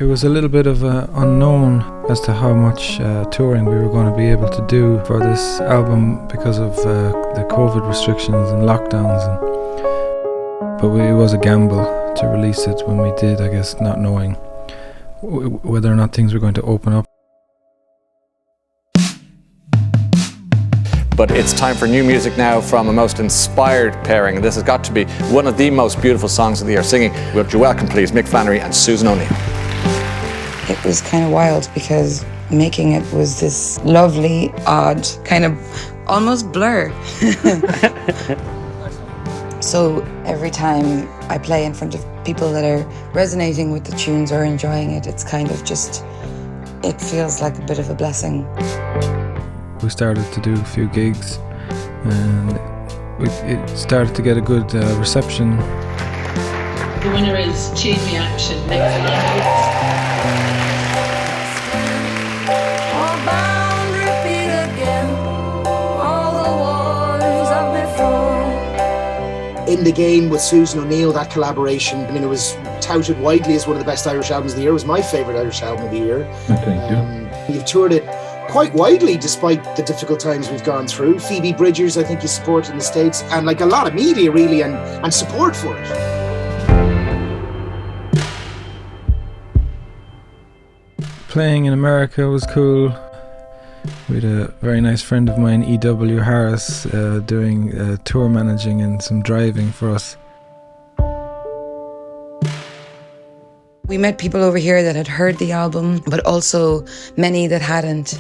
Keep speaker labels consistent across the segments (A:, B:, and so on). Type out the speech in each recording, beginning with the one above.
A: It was a little bit of an unknown as to how much touring we were going to be able to do for this album because of the COVID restrictions and lockdowns. But it was a gamble to release it when we did, I guess, not knowing whether or not things were going to open up.
B: But it's time for new music now from a most inspired pairing. This has got to be one of the most beautiful songs of the year. Singing, would you welcome please Mick Flannery and Susan O'Neill.
C: It was kind of wild because making it was this lovely, odd, kind of almost blur. So every time I play in front of people that are resonating with the tunes or enjoying it, it's kind of just, it feels like a bit of a blessing.
A: We started to do a few gigs and it started to get a good reception.
D: The winner is Chain Reaction, Mick Flannery.
E: In the Game with Susan O'Neill, that collaboration, I mean, it was touted widely as one of the best Irish albums of the year. It was my favourite Irish album of the year.
F: Thank you.
E: You've toured it quite widely despite the difficult times we've gone through. Phoebe Bridgers, I think you support in the States, and like a lot of media really and support for it.
A: Playing in America was cool. We had a very nice friend of mine, E.W. Harris, doing tour managing and some driving for us.
C: We met people over here that had heard the album, but also many that hadn't.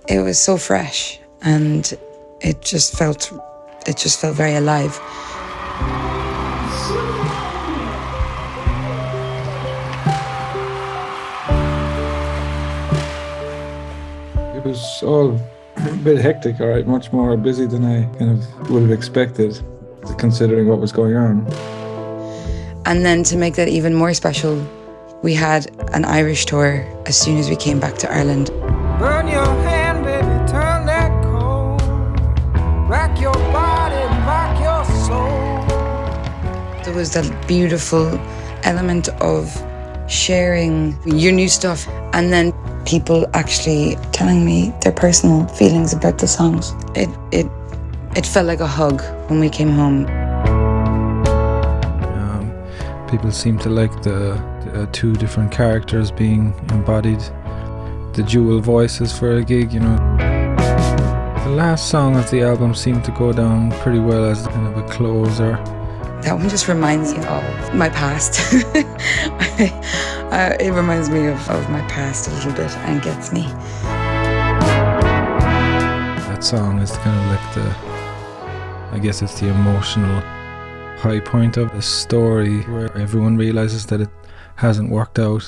C: It was so fresh, and it just felt very alive.
F: It was all a bit hectic, all right, much more busy than I kind of would have expected, considering what was going on.
C: And then to make that even more special, we had an Irish tour as soon as we came back to Ireland.
G: Burn your hand, baby, turn that cold. Rack your body, rock your soul.
C: There was that beautiful element of sharing your new stuff and then people actually telling me their personal feelings about the songs. It felt like a hug when we came home.
A: People seem to like the two different characters being embodied, the dual voices for a gig, you know. The last song of the album seemed to go down pretty well as kind of a closer.
C: That one just reminds me of my past. It reminds me of my past a little bit and gets me.
A: That song is kind of like I guess it's the emotional high point of the story where everyone realizes that it hasn't worked out.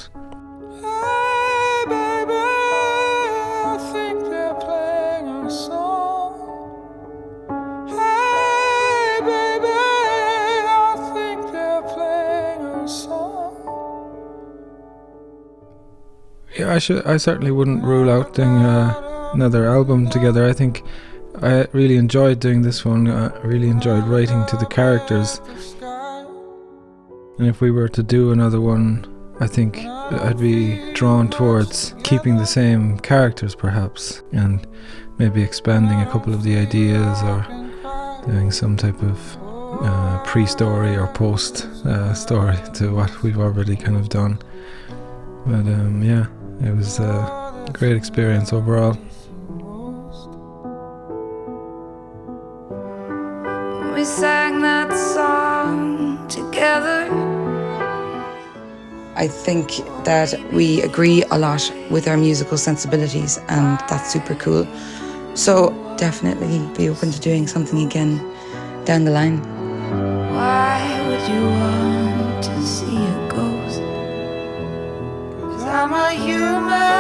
G: Hey, baby, I think they're playing a song. Hey, baby, I think they're playing a song.
A: Yeah, I certainly wouldn't rule out doing another album together. I think I really enjoyed doing this one. I really enjoyed writing to the characters. And if we were to do another one, I think I'd be drawn towards keeping the same characters perhaps, and maybe expanding a couple of the ideas or doing some type of pre-story or post-story to what we've already kind of done. But yeah, it was a great experience overall.
H: We sang that song together.
C: I think that we agree a lot with our musical sensibilities, and that's super cool. So definitely be open to doing something again down the line.
H: Why would you want to see a ghost? 'Cause I'm a human.